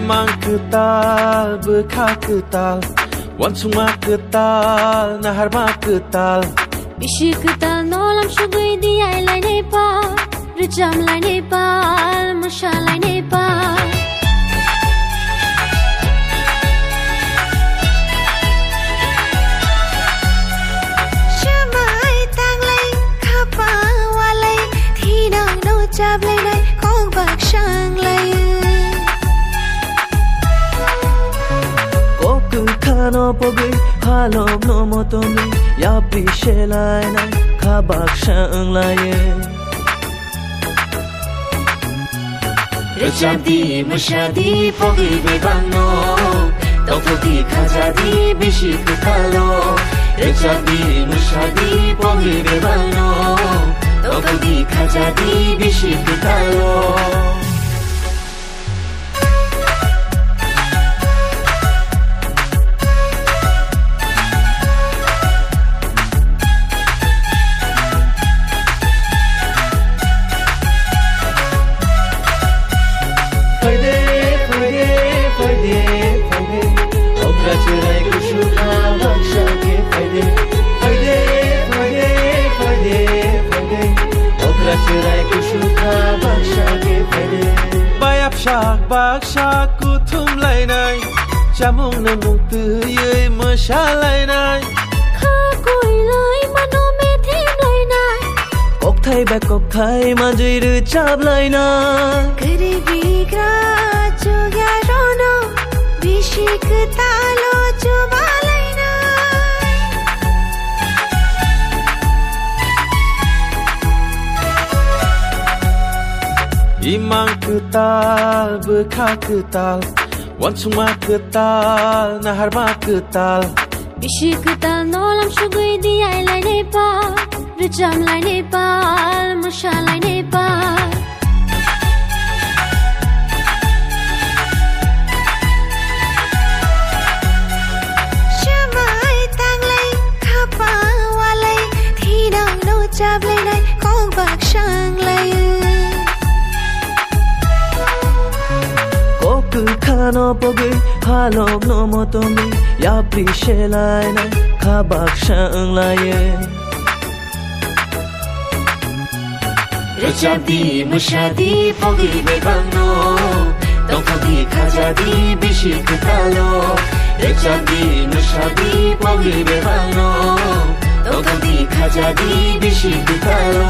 Imang ketal, bekal ketal, wansuma ketal, nahar ma ketal. Bishi ketal nolam sugui diai lai Nepal, rejam lai Nepal, musha lai Nepal. Shamai tang lai, khapa walai, thinang no chap lai nai, kong bak shang lai. Kano pogui halom no motomi ya pishe lai nai khabak shang lai Rechadi mushadi pogui bebano Tofoti khajadi bishi kutalo Rechadi mushadi pogui bebano Tofoti khajadi bishi kutalo Bakshak kutum lai nai, chamung na mung tuyei musha lai nai. Kha koi lai mano me thêm lai nai. Kok thai ma jui ru chap lai nai. Kare bigra chugya rono, bishi ketalo chuba lai nai. Imang ketal, bekal ketal, wansuma ketal, nahar ma ketal. Bishi ketal nolam sugui diai lai Nepal, rejam lai Nepal, musha lai Nepal. Shamai tang lai, khapa walai, thinang no chap lai nai, kong bak shang lai. Kano pogui halom no motomi ya pishe lai nai khabak shang lai Rechadi mushadi pogui bebano Tofoti khajadi bishi kutalo Rechadi mushadi pogui bebano Tofoti khajadi bishi kutalo